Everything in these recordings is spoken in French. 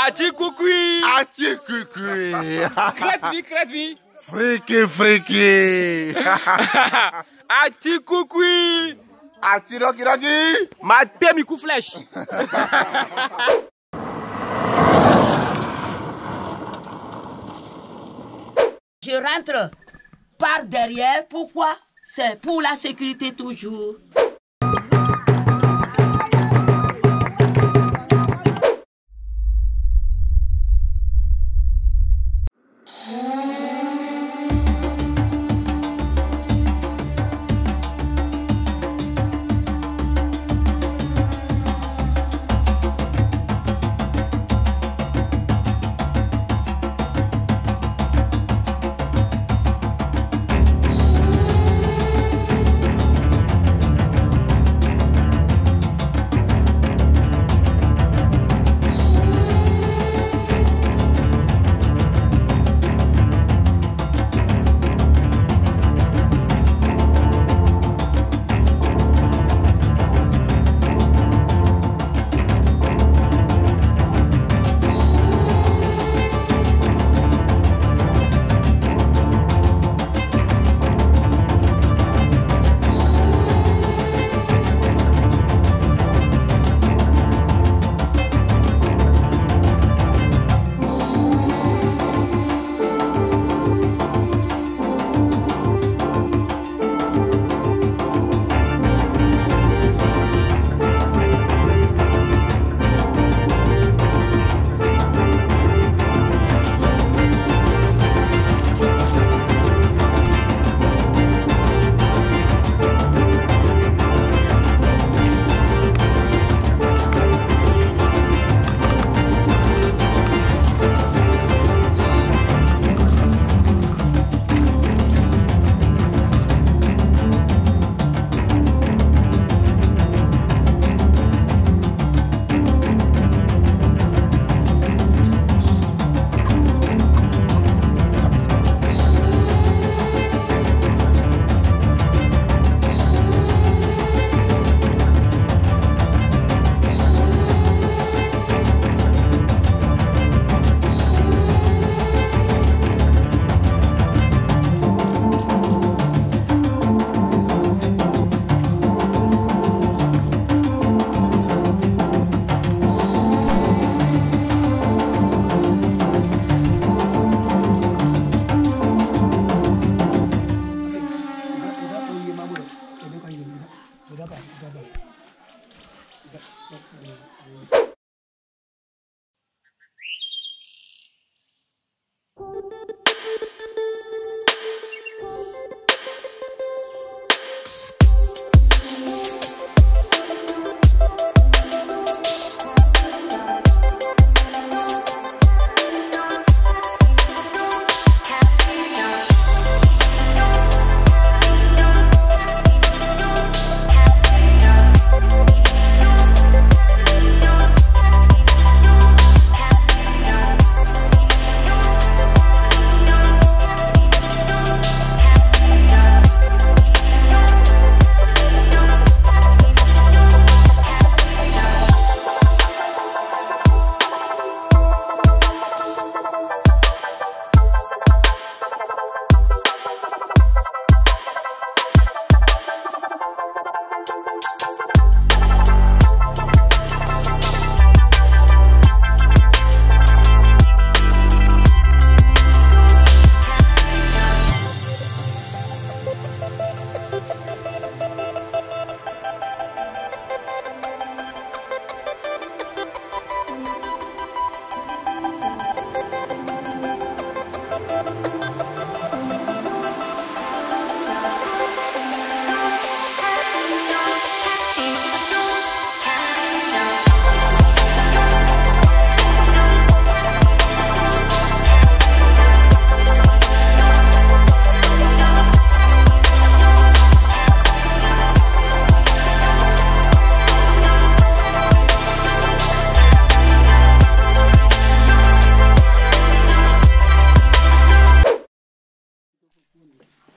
Atikoukui. Atikoukui. Crête-vie. Friki. Atikoukui. Atiroki. Ma demi-coup flèche. Je rentre par derrière. Pourquoi? C'est pour la sécurité toujours.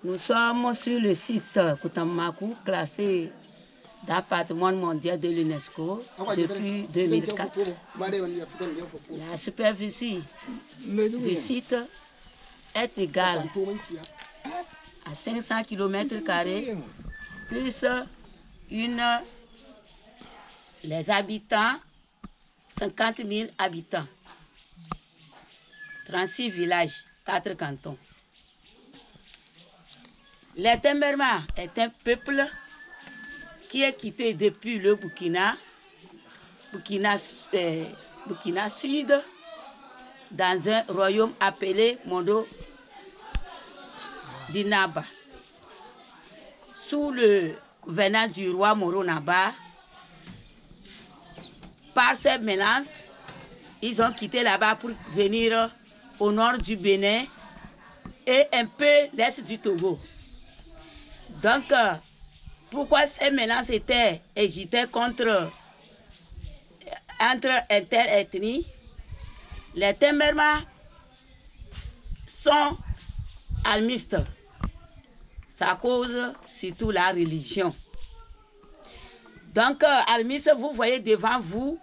Nous sommes sur le site Koutamakou, classé d'un patrimoine mondial de l'UNESCO depuis 2004. La superficie du site est égale à 500 km² plus les habitants, 50 000 habitants, 36 villages, 4 cantons. Les Temberma est un peuple qui est quitté depuis le Burkina Sud, dans un royaume appelé Mondo Dinaba. Sous le gouvernance du roi Moro Naba, par ces mélanges, ils ont quitté là-bas pour venir au nord du Bénin et un peu l'est du Togo. Donc, pourquoi ces mélanges étaient agités entre interethnies? Les Temberma sont almistes. Ça cause surtout la religion. Donc, almistes, vous voyez devant vous,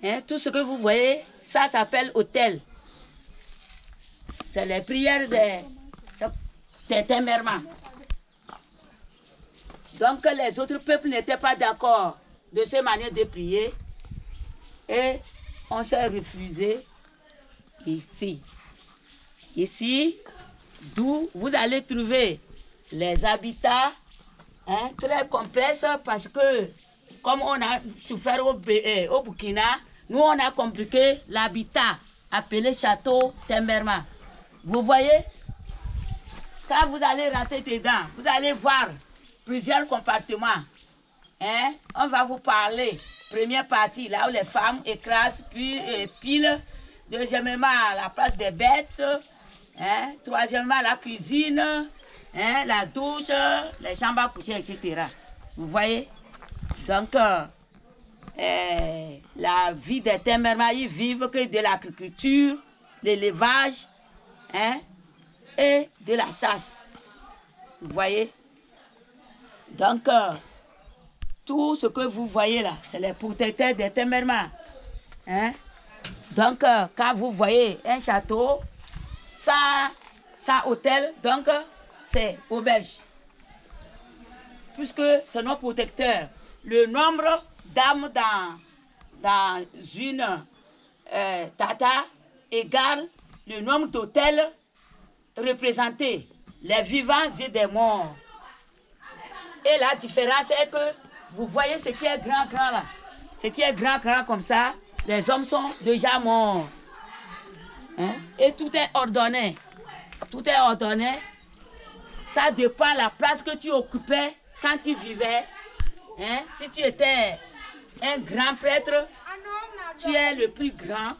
hein, tout ce que vous voyez, ça s'appelle autel. C'est les prières des Temberma. Donc, les autres peuples n'étaient pas d'accord de cette manière de prier et on s'est refusé ici. Ici, d'où vous allez trouver les habitats, hein, très complexes parce que, comme on a souffert au Burkina, nous on a compliqué l'habitat appelé château Temberma. Vous voyez, quand vous allez rentrer dedans, vous allez voir plusieurs compartiments. Hein? On va vous parler. Première partie, là où les femmes écrasent, puis pilent. Deuxièmement, la place des bêtes. Hein? Troisièmement, la cuisine, hein? La douche, les chambres à coucher, etc. Vous voyez? Donc, la vie des Temberma, ils vivent que de l'agriculture, l'élevage, hein? Et de la chasse. Vous voyez? Donc, tout ce que vous voyez là, c'est les protecteurs des Temberma. Hein? Donc, quand vous voyez un château, ça hôtel, donc c'est auberge. Puisque c'est nos protecteurs. Le nombre d'âmes dans une tata égale le nombre d'hôtels représentés, les vivants et des morts. Et la différence est que vous voyez ce qui est grand là. Ce qui est grand comme ça, les hommes sont déjà morts. Hein? Et tout est ordonné. Tout est ordonné. Ça dépend de la place que tu occupais quand tu vivais. Hein? Si tu étais un grand prêtre, tu es le plus grand.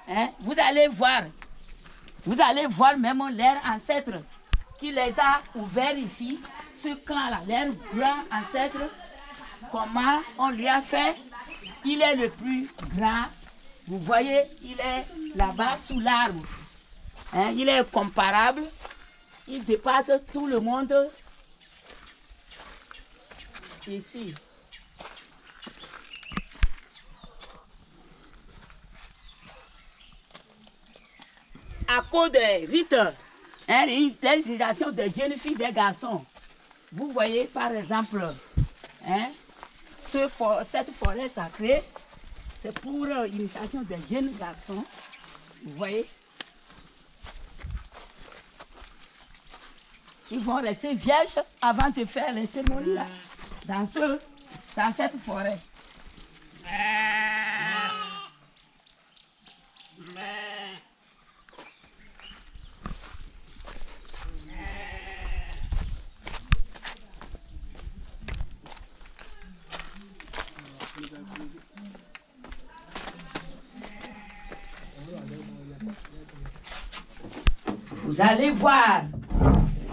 Hein? Vous allez voir même leurs ancêtres qui les a ouverts ici. Ce clan-là, leur grand ancêtre, comment on lui a fait, il est le plus grand. Vous voyez, il est là-bas sous l'arbre. Hein, il est comparable, il dépasse tout le monde ici. À cause des rites, hein, les initiations des jeunes filles, des garçons. Vous voyez par exemple, hein, cette forêt sacrée, c'est pour l'initiation des jeunes garçons. Vous voyez, ils vont rester vierges avant de faire les cérémonies là, dans cette forêt. Vous allez voir,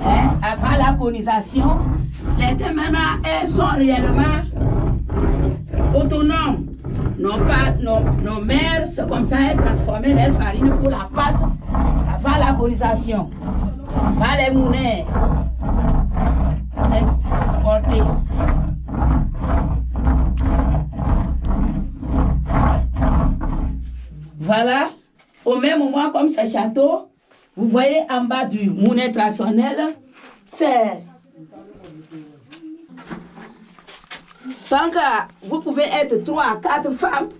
hein, avant la colonisation, les Temberma sont réellement autonomes. Nos mères, c'est comme ça, elles transformaient leur farine pour la pâte avant la colonisation. Avant les mounets, exportés. Voilà. Au même moment, comme ce château, vous voyez en bas du moulin traditionnel, c'est... Donc, vous pouvez être 3 à 4 femmes.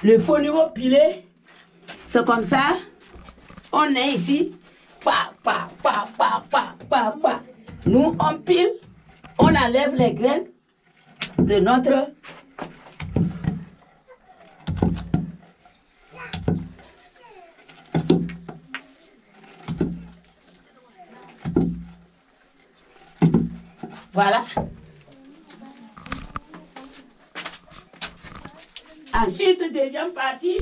Le faux niveau pilé, c'est comme ça. On est ici. Pa, pa, pa, pa, pa, pa, pa. Nous, on pile, on enlève les graines de notre... Voilà. Ensuite, deuxième partie,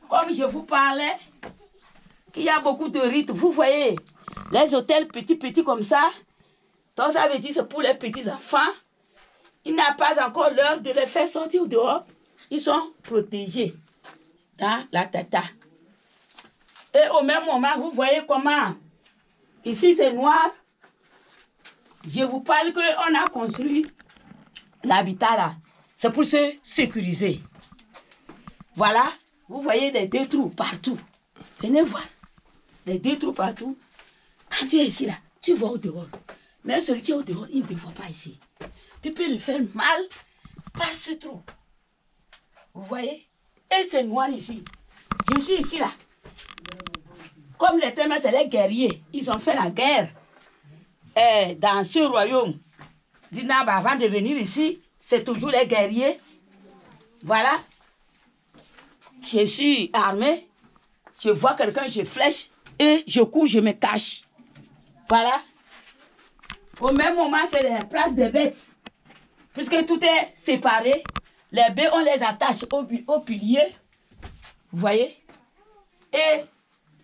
comme je vous parlais, qu'il y a beaucoup de rites. Vous voyez, les hôtels petits comme ça, donc ça veut dire c'est pour les petits enfants. Il n'a pas encore l'heure de les faire sortir dehors. Ils sont protégés dans la tata. Et au même moment, vous voyez comment, ici c'est noir. Je vous parle qu'on a construit l'habitat là. C'est pour se sécuriser. Voilà, vous voyez des 2 trous partout. Venez voir. Des 2 trous partout. Quand tu es ici là, tu vas au dehors. Mais celui qui est au dehors, il ne te voit pas ici. Tu peux lui faire mal par ce trou. Vous voyez? Et c'est noir ici. Je suis ici là. Comme les témoins, c'est les guerriers. Ils ont fait la guerre. Et dans ce royaume, d'Inaba, avant de venir ici, c'est toujours les guerriers. Voilà. Je suis armé. Je vois quelqu'un, je flèche et je cours, je me cache. Voilà. Au même moment, c'est la place des bêtes. Puisque tout est séparé, les bêtes, on les attache au pilier. Vous voyez? Et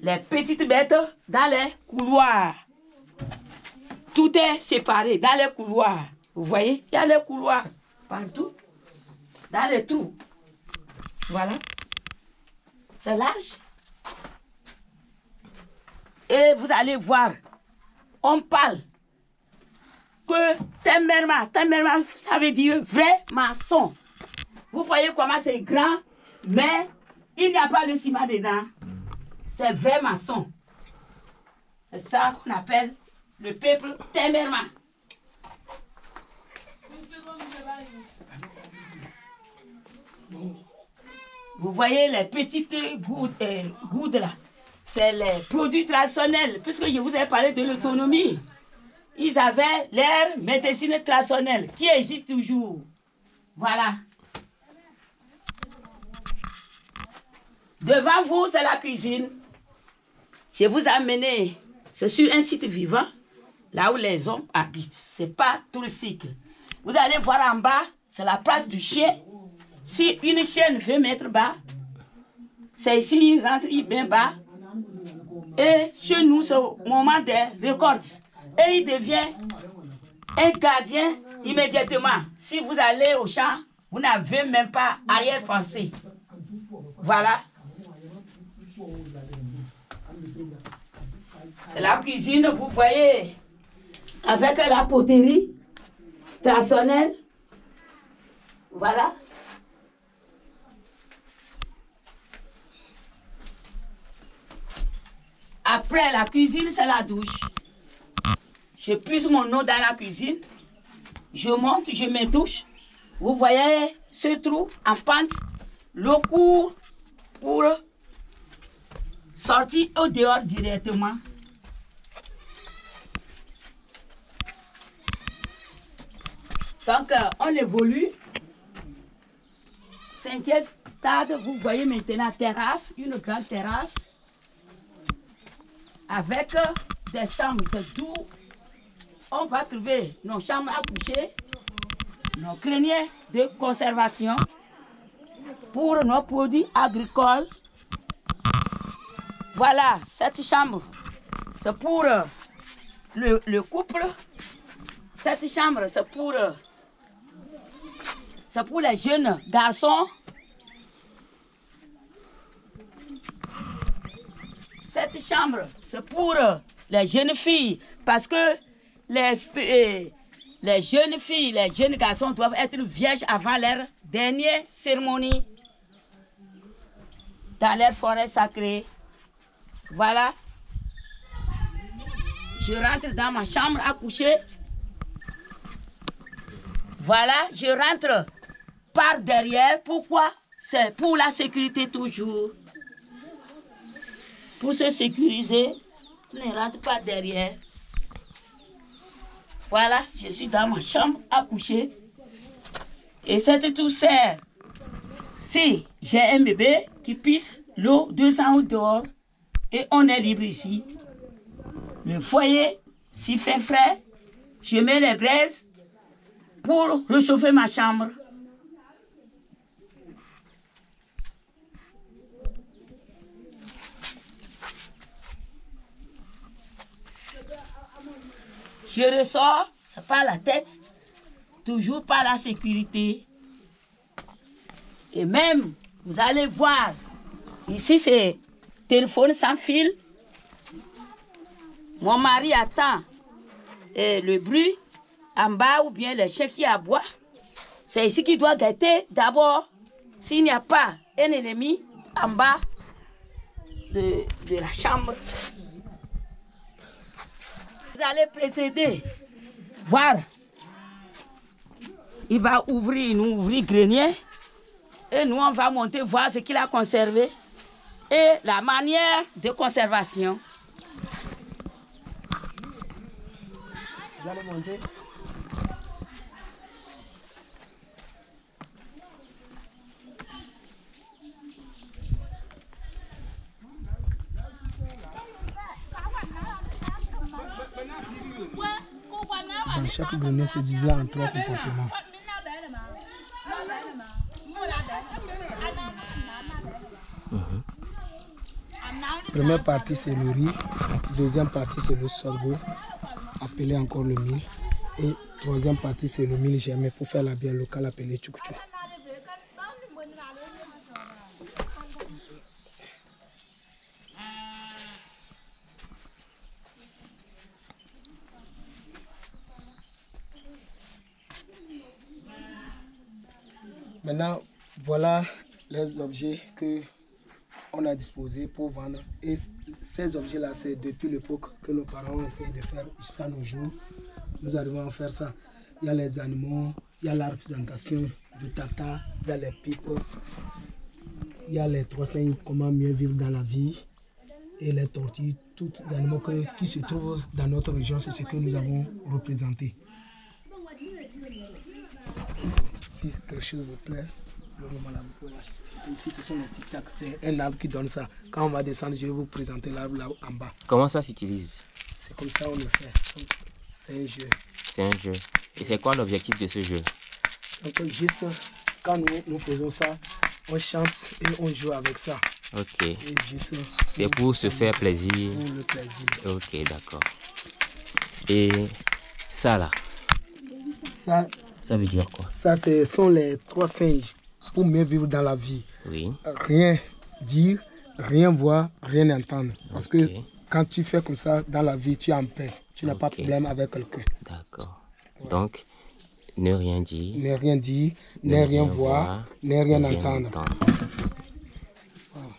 les petites bêtes dans les couloirs. Tout est séparé dans les couloirs. Vous voyez? Il y a les couloirs partout. Dans les trous. Voilà. C'est large. Et vous allez voir. On parle que Temmerman, ça veut dire vrai maçon. Vous voyez comment c'est grand, mais il n'y a pas le ciment dedans. C'est vrai maçon. C'est ça qu'on appelle le peuple Temmerman. Vous voyez les petites gouttes là. C'est les produits traditionnels. Puisque je vous ai parlé de l'autonomie. Ils avaient leur médecine traditionnelle qui existe toujours. Voilà. Devant vous, c'est la cuisine. Je vous ai amené, c'est sur un site vivant, là où les hommes habitent. Ce n'est pas touristique. Vous allez voir en bas, c'est la place du chien. Si une chienne veut mettre bas, c'est ici, il rentre bien bas. Et chez nous, c'est au moment des récoltes. Et il devient un gardien immédiatement. Si vous allez au champ, vous n'avez même pas arrière-pensée. Voilà. C'est la cuisine, vous voyez, avec la poterie traditionnelle. Voilà. Après la cuisine, c'est la douche. Je puise mon eau dans la cuisine. Je monte, je me douche. Vous voyez ce trou en pente. L'eau court pour sortir au dehors directement. Donc, on évolue. 5e stade, vous voyez maintenant terrasse, une grande terrasse. Avec des chambres d'où on va trouver nos chambres à coucher, nos greniers de conservation pour nos produits agricoles. Voilà, cette chambre, c'est pour le couple. Cette chambre, c'est pour les jeunes garçons. Cette chambre, c'est pour les jeunes filles, parce que les jeunes filles, les jeunes garçons doivent être vierges avant leur dernière cérémonie. dans les forêts sacrées. Voilà. Je rentre dans ma chambre à coucher. Voilà, je rentre par derrière. Pourquoi? C'est pour la sécurité toujours. Pour se sécuriser, je ne rentre pas derrière. Voilà, je suis dans ma chambre à coucher. Et cette tour sert. Si j'ai un bébé qui pisse l'eau 200 au dehors et on est libre ici. Le foyer, s'il fait frais, je mets les braises pour réchauffer ma chambre. Je ressors, c'est pas la tête, toujours pas la sécurité. Et même, vous allez voir, ici c'est téléphone sans fil. Mon mari attend le bruit en bas ou bien les chiens qui aboient. C'est ici qu'il doit guetter d'abord. S'il n'y a pas un ennemi en bas de la chambre. Vous allez précéder, voir. Il va nous ouvrir le grenier. Et nous, on va monter voir ce qu'il a conservé. Et la manière de conservation. Vous allez monter. Dans chaque grenier, c'est divisé en 3 compartiments. Première partie, c'est le riz. Deuxième partie, c'est le sorgho, appelé encore le mil. Et troisième partie, c'est le mil germé pour faire la bière locale appelée tchouk-tchouk. Maintenant, voilà les objets que on a disposés pour vendre. Et ces objets-là, c'est depuis l'époque que nos parents ont essayé de faire jusqu'à nos jours. Nous arrivons à faire ça. Il y a les animaux, il y a la représentation du tata, il y a les people, il y a les 3 signes, comment mieux vivre dans la vie, et les tortues, tous les animaux qui se trouvent dans notre région, c'est ce que nous avons représenté. Si quelque chose vous plaît, le moment là, vous pouvez l'acheter. Ici, ce sont les tic-tac, c'est un arbre qui donne ça. Quand on va descendre, je vais vous présenter l'arbre là en bas. Comment ça s'utilise? C'est comme ça on le fait. C'est un jeu. C'est un jeu. Et c'est quoi l'objectif de ce jeu? Donc, juste quand nous faisons ça, on chante et on joue avec ça. Ok. C'est pour se faire plaisir. Pour le plaisir. Ok, d'accord. Et ça là? Ça veut dire quoi? Ça, ce sont les 3 singes pour mieux vivre dans la vie. Oui. Rien dire, rien voir, rien entendre. Parce que quand tu fais comme ça dans la vie, tu es en paix. Tu n'as pas de problème avec quelqu'un. D'accord. Ouais. Donc, ne rien dire. Ne rien dire, ne rien voir, ne rien entendre. Voilà.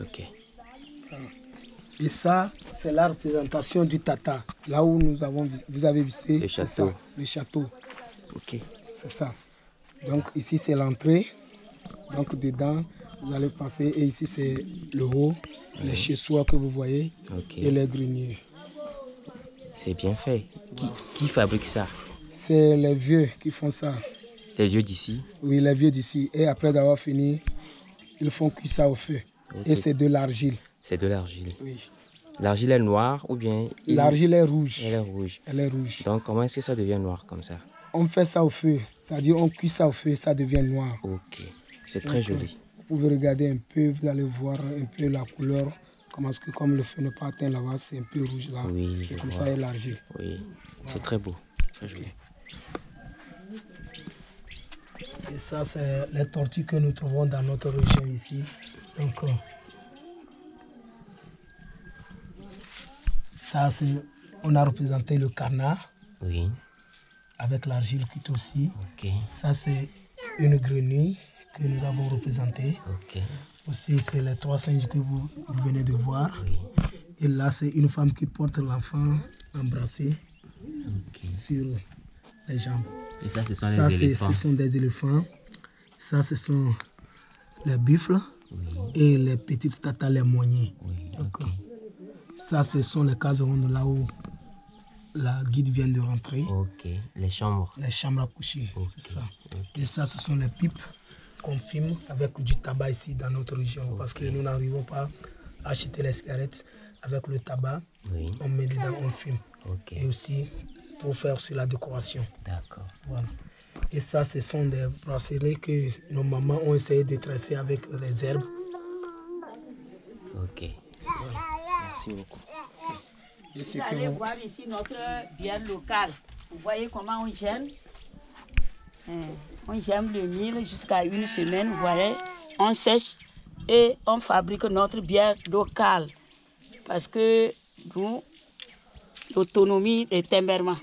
Ok. Voilà. Et ça, c'est la représentation du tata. Là où vous avez visité, le château. Le château. Ok. C'est ça. Donc ici, c'est l'entrée. Donc dedans, vous allez passer. Et ici, c'est le haut, les chez-soi que vous voyez, et les greniers. C'est bien fait. Qui fabrique ça? C'est les vieux qui font ça. Les vieux d'ici? Oui, les vieux d'ici. Et après avoir fini, ils font cuire ça au feu. Et c'est de l'argile. C'est de l'argile. Oui. L'argile est noire ou bien... L'argile est rouge. Elle est rouge. Elle est rouge. Donc comment est-ce que ça devient noir comme ça? On fait ça au feu, c'est-à-dire on cuit ça au feu, ça devient noir. Ok, c'est très joli. Vous pouvez regarder un peu, vous allez voir un peu la couleur. Parce que comme le feu n'est pas atteint là-bas, c'est un peu rouge là. Oui, c'est comme ça l'argile. Oui, voilà. C'est très beau, très joli. Et ça, c'est les tortues que nous trouvons dans notre région ici. Donc, ça, on a représenté le canard. Oui. avec l'argile cuite aussi. Ok. Ça, c'est une grenouille que nous avons représentée. Ok. Aussi, c'est les 3 singes que vous venez de voir. Et là, c'est une femme qui porte l'enfant embrassé sur les jambes. Et ça, ce sont Ça, les éléphants. ce sont des éléphants. Ça, ce sont les buffles et les petites tatas, les moignets. D'accord. Ça, ce sont les cases rondes là où la guide vient de rentrer. Ok. Les chambres. Les chambres à coucher, Ok. c'est ça. Et ça, ce sont les pipes qu'on fume avec du tabac ici dans notre région. Parce que nous n'arrivons pas à acheter les cigarettes avec le tabac. Oui. On met dedans, on fume. Ok. Et aussi pour faire aussi la décoration. D'accord. Voilà. Et ça, ce sont des bracelets que nos mamans ont essayé de tresser avec les herbes. Ok. Merci beaucoup. Et ce Vous que allez vous... voir ici notre bière locale. Vous voyez comment on gemme. On gemme le mil jusqu'à une semaine. Vous voyez, on sèche et on fabrique notre bière locale. Parce que nous, l'autonomie des tempéraments.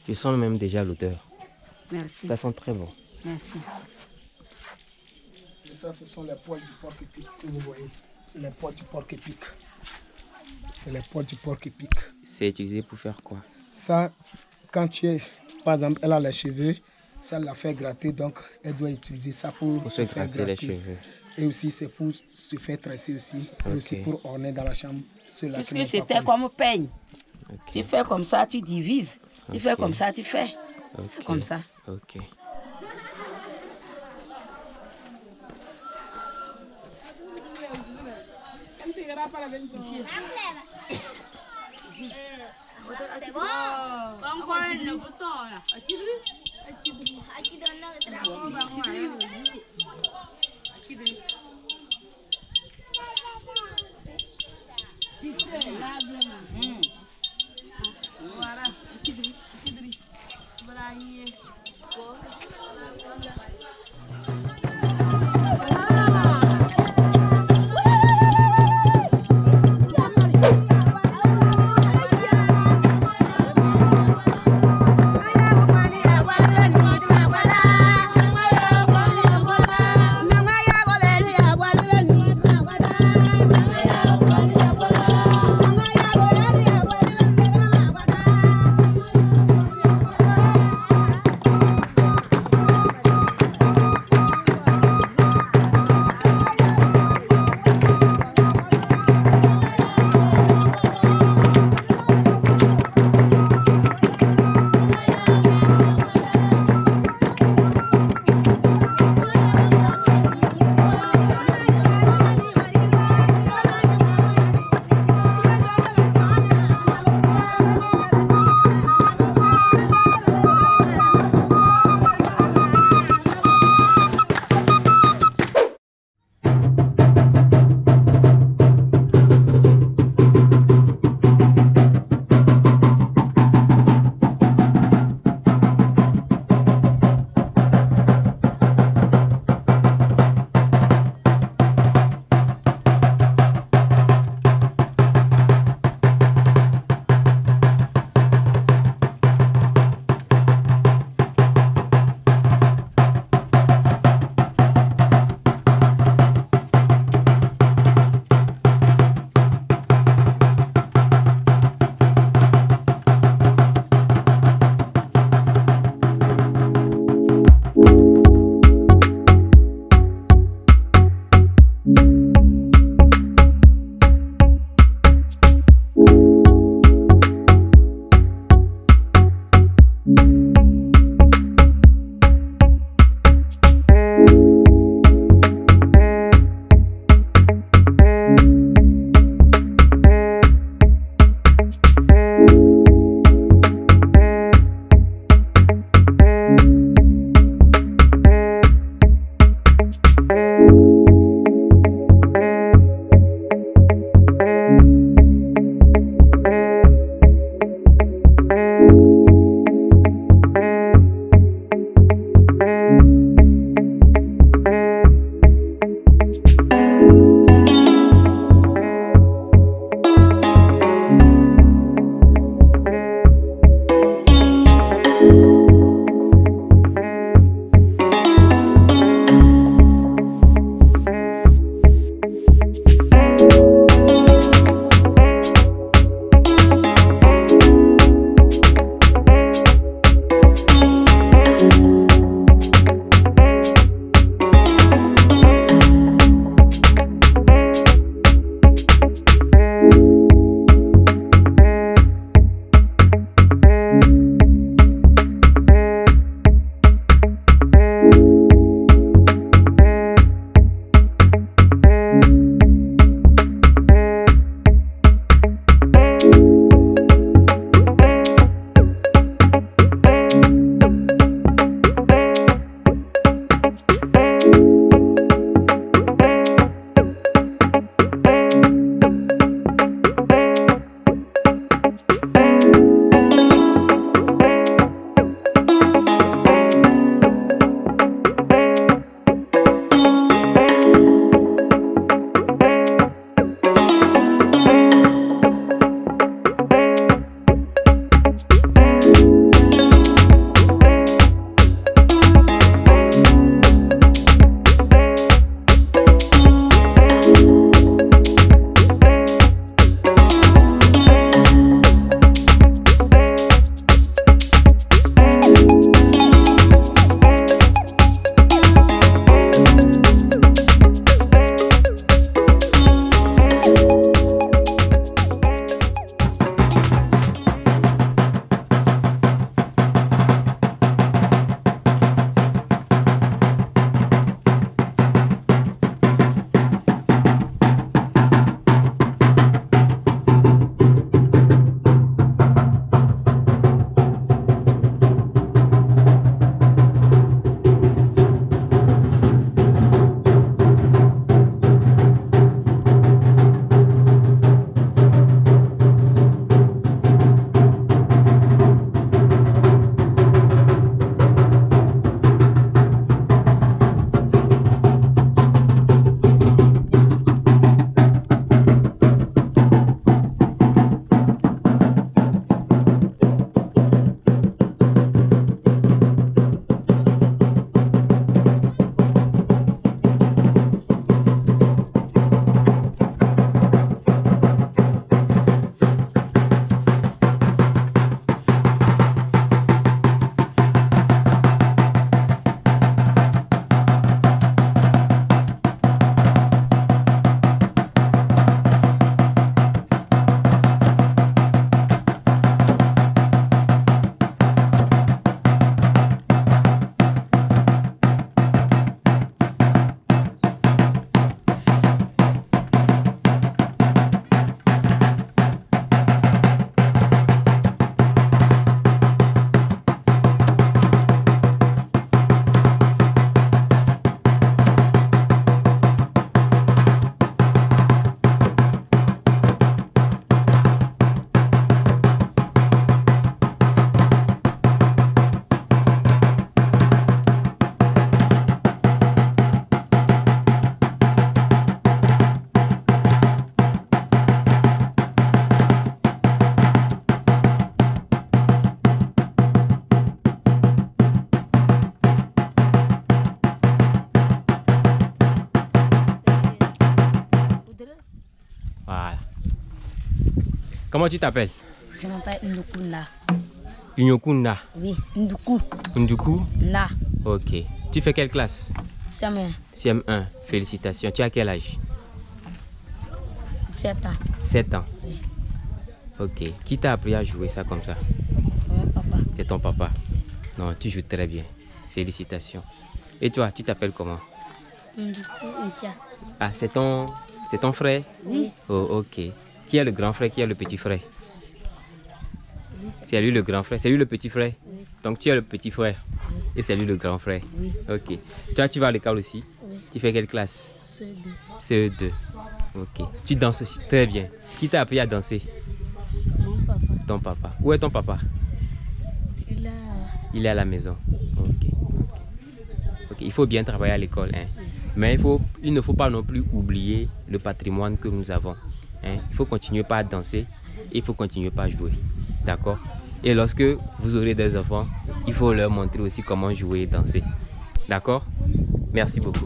Je sens même déjà l'odeur. Merci. Ça sent très bon. Merci. Et ça, ce sont les poils du porc épic que vous voyez. C'est les poils du porc épic. C'est les poils du porc épic. C'est utilisé pour faire quoi? Ça, quand tu es... Par exemple, elle a les cheveux, ça la fait gratter, donc elle doit utiliser ça pour se faire grasser les gratter. cheveux. Et aussi, c'est pour se faire tresser aussi. Et aussi pour orner dans la chambre. Ceux-là qui n'ont Puisque pas c'était connu. comme peigne. Ok. Tu fais comme ça, tu divises. Tu fais Ok. comme ça, tu fais. C'est Ok. comme ça. Ok. C'est bon. Encore le bouton là. Aquí donne Mama ya Comment tu t'appelles? Je m'appelle Ndukuna. Unyokuna. Oui, Nduku. Nduku. Na. Ok. Tu fais quelle classe? CM1. CM1. Félicitations. Tu as quel âge? 17 ans. 7 ans. Oui. Ok. Qui t'a appris à jouer ça comme ça? C'est mon papa. C'est ton papa. Non, tu joues très bien. Félicitations. Et toi, tu t'appelles comment? Nduku Ntia. Ah, c'est ton frère? Oui. Oh, ok. Qui est le grand frère? Qui est le petit frère? C'est lui le grand frère. C'est lui le petit frère? Oui. Donc tu es le petit frère? Oui. Et c'est lui le grand frère? Oui. Ok. Toi, tu vas à l'école aussi? Oui. Tu fais quelle classe? CE2. CE2. Ok. Tu danses aussi très bien. Qui t'a appris à danser? Mon papa. Ton papa. Où est ton papa? Il est à la maison. Ok. Ok. Il faut bien travailler à l'école. Hein. Yes. Mais il ne faut pas non plus oublier le patrimoine que nous avons. Hein. Il faut continuer pas à danser et il faut continuer pas à jouer. D'accord? Et lorsque vous aurez des enfants, il faut leur montrer aussi comment jouer et danser. D'accord? Merci beaucoup.